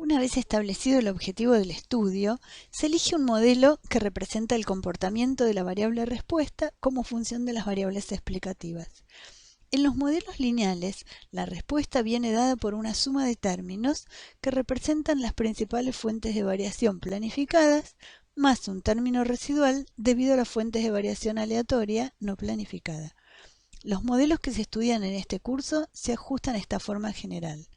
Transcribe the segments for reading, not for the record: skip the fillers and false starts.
Una vez establecido el objetivo del estudio, se elige un modelo que representa el comportamiento de la variable respuesta como función de las variables explicativas. En los modelos lineales, la respuesta viene dada por una suma de términos que representan las principales fuentes de variación planificadas, más un término residual debido a las fuentes de variación aleatoria no planificada. Los modelos que se estudian en este curso se ajustan a esta forma general.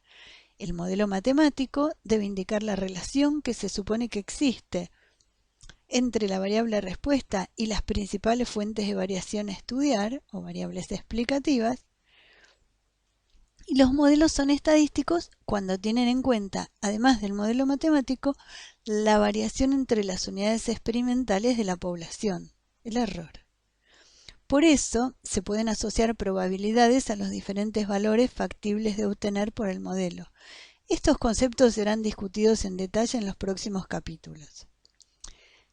El modelo matemático debe indicar la relación que se supone que existe entre la variable respuesta y las principales fuentes de variación a estudiar, o variables explicativas, y los modelos son estadísticos cuando tienen en cuenta, además del modelo matemático, la variación entre las unidades experimentales de la población, el error. Por eso, se pueden asociar probabilidades a los diferentes valores factibles de obtener por el modelo. Estos conceptos serán discutidos en detalle en los próximos capítulos.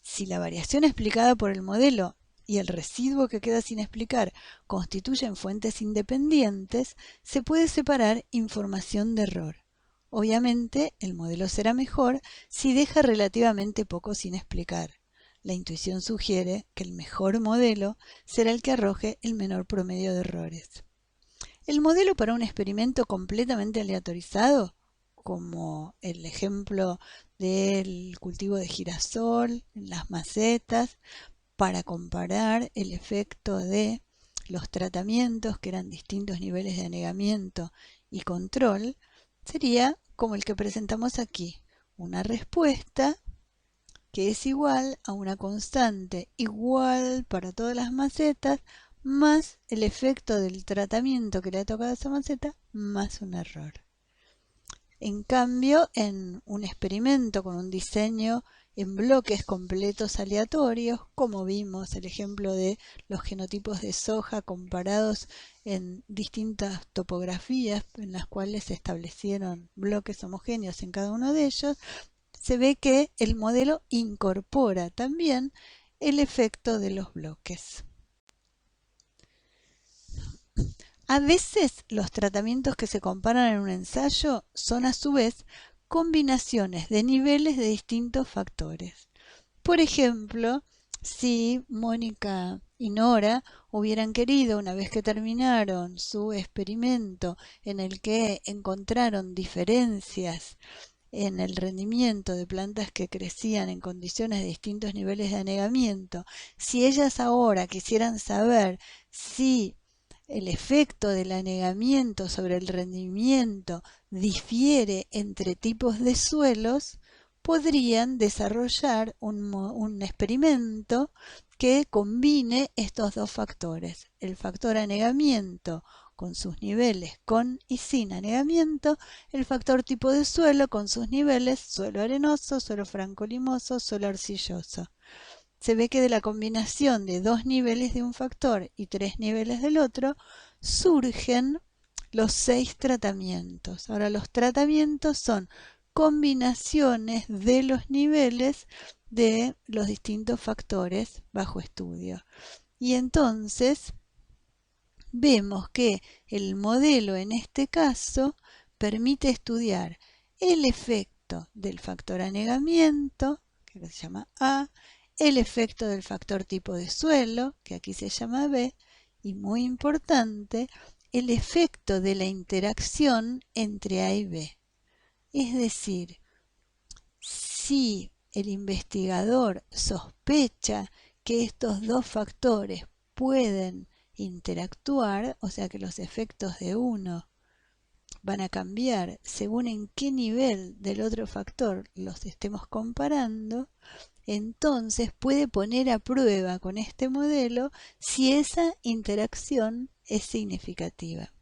Si la variación explicada por el modelo y el residuo que queda sin explicar constituyen fuentes independientes, se puede separar información de error. Obviamente, el modelo será mejor si deja relativamente poco sin explicar. La intuición sugiere que el mejor modelo será el que arroje el menor promedio de errores. El modelo para un experimento completamente aleatorizado, como el ejemplo del cultivo de girasol en las macetas, para comparar el efecto de los tratamientos, que eran distintos niveles de anegamiento y control, sería como el que presentamos aquí, una respuesta que es igual a una constante igual para todas las macetas, más el efecto del tratamiento que le ha tocado a esa maceta, más un error. En cambio, en un experimento con un diseño en bloques completos aleatorios, como vimos el ejemplo de los genotipos de soja comparados en distintas topografías en las cuales se establecieron bloques homogéneos en cada uno de ellos, se ve que el modelo incorpora también el efecto de los bloques. A veces los tratamientos que se comparan en un ensayo son a su vez combinaciones de niveles de distintos factores. Por ejemplo, si Mónica y Nora hubieran querido, una vez que terminaron su experimento en el que encontraron diferencias en el rendimiento de plantas que crecían en condiciones de distintos niveles de anegamiento, si ellas ahora quisieran saber si el efecto del anegamiento sobre el rendimiento difiere entre tipos de suelos, podrían desarrollar un experimento que combine estos dos factores, el factor anegamiento con sus niveles con y sin anegamiento, el factor tipo de suelo con sus niveles suelo arenoso, suelo franco-limoso, suelo arcilloso. Se ve que de la combinación de dos niveles de un factor y tres niveles del otro, surgen los 6 tratamientos. Ahora, los tratamientos son combinaciones de los niveles de los distintos factores bajo estudio. Y entonces vemos que el modelo en este caso permite estudiar el efecto del factor anegamiento, que se llama A, el efecto del factor tipo de suelo, que aquí se llama B, y muy importante, el efecto de la interacción entre A y B. Es decir, si el investigador sospecha que estos dos factores pueden interactuar, o sea que los efectos de uno van a cambiar según en qué nivel del otro factor los estemos comparando, entonces puede poner a prueba con este modelo si esa interacción es significativa.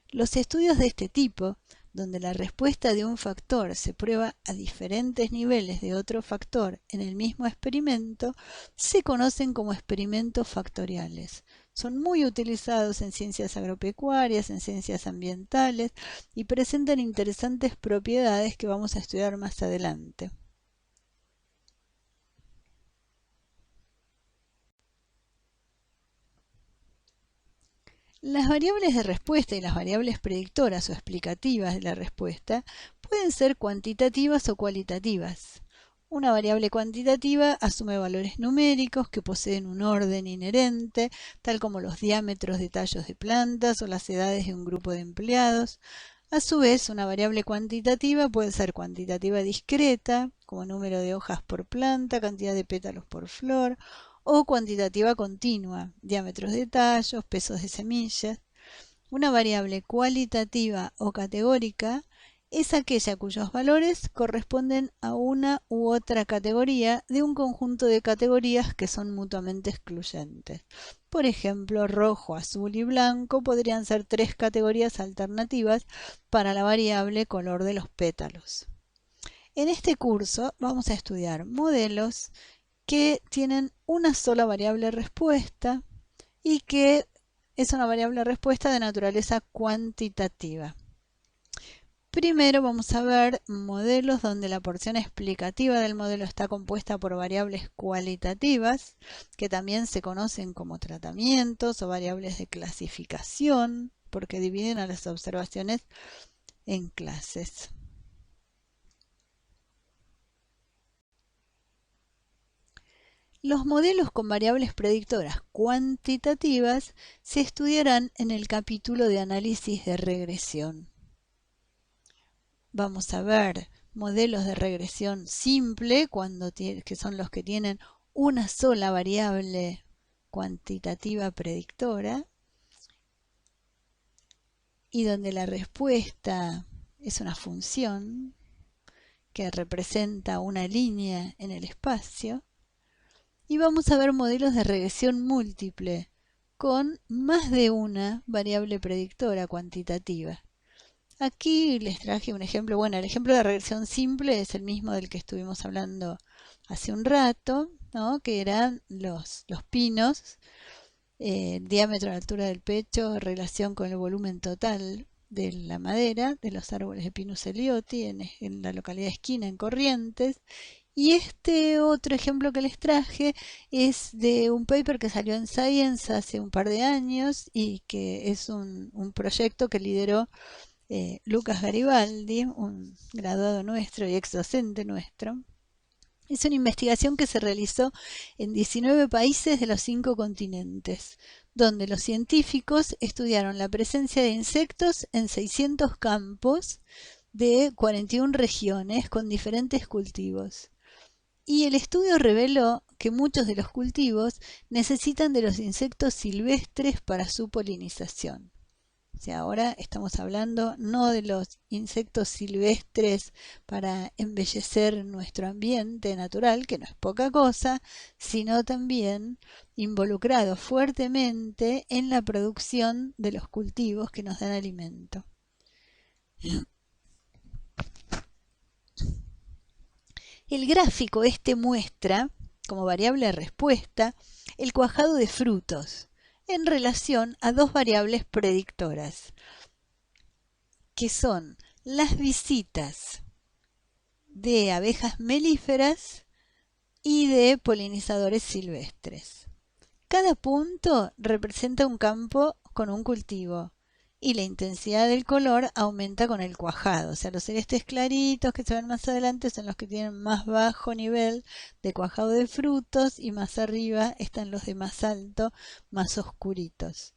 Los estudios de este tipo, donde la respuesta de un factor se prueba a diferentes niveles de otro factor en el mismo experimento, se conocen como experimentos factoriales. Son muy utilizados en ciencias agropecuarias, en ciencias ambientales y presentan interesantes propiedades que vamos a estudiar más adelante. Las variables de respuesta y las variables predictoras o explicativas de la respuesta pueden ser cuantitativas o cualitativas. Una variable cuantitativa asume valores numéricos que poseen un orden inherente, tal como los diámetros de tallos de plantas o las edades de un grupo de empleados. A su vez, una variable cuantitativa puede ser cuantitativa discreta, como número de hojas por planta, cantidad de pétalos por flor, o cuantitativa continua, diámetros de tallos, pesos de semillas. Una variable cualitativa o categórica es aquella cuyos valores corresponden a una u otra categoría de un conjunto de categorías que son mutuamente excluyentes. Por ejemplo, rojo, azul y blanco podrían ser tres categorías alternativas para la variable color de los pétalos. En este curso vamos a estudiar modelos que tienen una sola variable respuesta y que es una variable respuesta de naturaleza cuantitativa. Primero vamos a ver modelos donde la porción explicativa del modelo está compuesta por variables cualitativas, que también se conocen como tratamientos o variables de clasificación, porque dividen a las observaciones en clases. Los modelos con variables predictoras cuantitativas se estudiarán en el capítulo de análisis de regresión. Vamos a ver modelos de regresión simple, que son los que tienen una sola variable cuantitativa predictora y donde la respuesta es una función que representa una línea en el espacio. Y vamos a ver modelos de regresión múltiple con más de una variable predictora cuantitativa. Aquí les traje un ejemplo. Bueno, el ejemplo de regresión simple es el mismo del que estuvimos hablando hace un rato, ¿no? Que eran los pinos, diámetro, altura del pecho, relación con el volumen total de la madera de los árboles de Pinus elioti en la localidad de Esquina, en Corrientes. Y este otro ejemplo que les traje es de un paper que salió en Science hace un par de años y que es un proyecto que lideró Lucas Garibaldi, un graduado nuestro y ex docente nuestro. Es una investigación que se realizó en 19 países de los 5 continentes, donde los científicos estudiaron la presencia de insectos en 600 campos de 41 regiones con diferentes cultivos. Y el estudio reveló que muchos de los cultivos necesitan de los insectos silvestres para su polinización. O sea, ahora estamos hablando no de los insectos silvestres para embellecer nuestro ambiente natural, que no es poca cosa, sino también involucrados fuertemente en la producción de los cultivos que nos dan alimento. El gráfico muestra, como variable de respuesta, el cuajado de frutos en relación a dos variables predictoras, que son las visitas de abejas melíferas y de polinizadores silvestres. Cada punto representa un campo con un cultivo y la intensidad del color aumenta con el cuajado. O sea, los celestes claritos que se ven más adelante son los que tienen más bajo nivel de cuajado de frutos y más arriba están los de más alto, más oscuritos.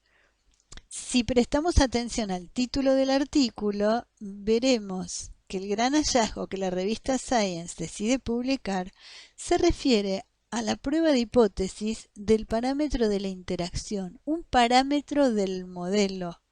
Si prestamos atención al título del artículo, veremos que el gran hallazgo que la revista Science decide publicar se refiere a la prueba de hipótesis del parámetro de la interacción, un parámetro del modelo.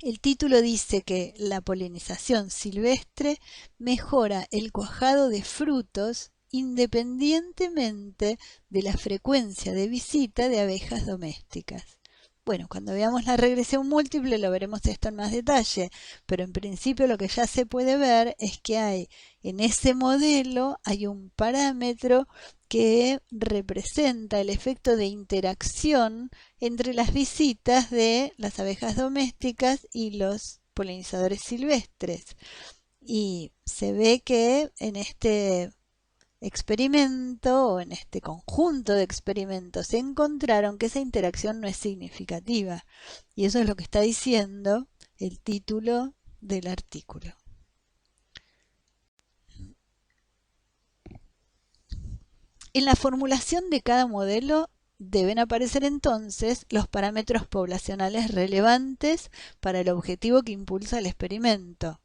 El título dice que la polinización silvestre mejora el cuajado de frutos independientemente de la frecuencia de visita de abejas domésticas. Bueno, cuando veamos la regresión múltiple lo veremos esto en más detalle, pero en principio lo que ya se puede ver es que en ese modelo hay un parámetro que representa el efecto de interacción entre las visitas de las abejas domésticas y los polinizadores silvestres. Y se ve que en este experimento o en este conjunto de experimentos se encontraron que esa interacción no es significativa. Y eso es lo que está diciendo el título del artículo. En la formulación de cada modelo deben aparecer entonces los parámetros poblacionales relevantes para el objetivo que impulsa el experimento,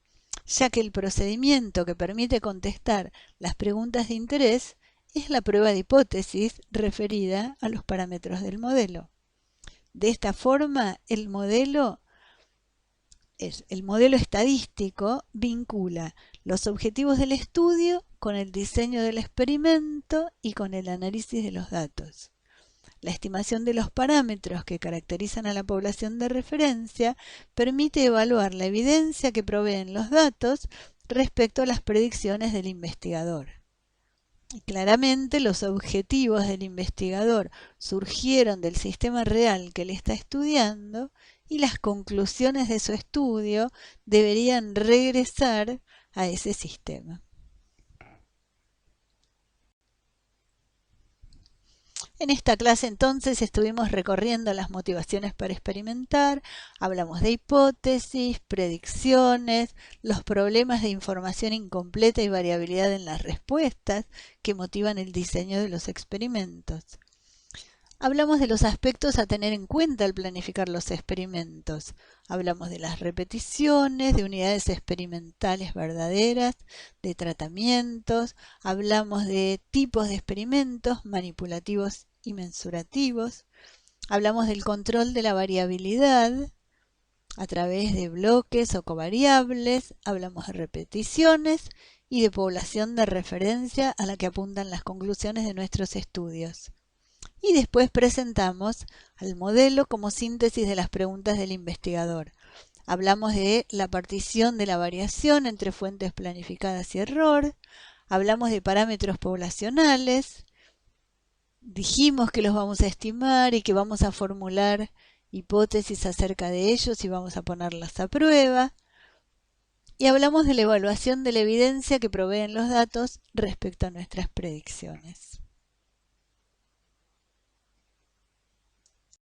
ya que el procedimiento que permite contestar las preguntas de interés es la prueba de hipótesis referida a los parámetros del modelo. De esta forma, el modelo estadístico vincula los objetivos del estudio con el diseño del experimento y con el análisis de los datos. La estimación de los parámetros que caracterizan a la población de referencia permite evaluar la evidencia que proveen los datos respecto a las predicciones del investigador. Y claramente los objetivos del investigador surgieron del sistema real que él está estudiando y las conclusiones de su estudio deberían regresar a ese sistema. En esta clase entonces estuvimos recorriendo las motivaciones para experimentar, hablamos de hipótesis, predicciones, los problemas de información incompleta y variabilidad en las respuestas que motivan el diseño de los experimentos. Hablamos de los aspectos a tener en cuenta al planificar los experimentos. Hablamos de las repeticiones, de unidades experimentales verdaderas, de tratamientos. Hablamos de tipos de experimentos manipulativos y mensurativos. Hablamos del control de la variabilidad a través de bloques o covariables. Hablamos de repeticiones y de población de referencia a la que apuntan las conclusiones de nuestros estudios. Y después presentamos al modelo como síntesis de las preguntas del investigador. Hablamos de la partición de la variación entre fuentes planificadas y error. Hablamos de parámetros poblacionales. Dijimos que los vamos a estimar y que vamos a formular hipótesis acerca de ellos y vamos a ponerlas a prueba. Y hablamos de la evaluación de la evidencia que proveen los datos respecto a nuestras predicciones.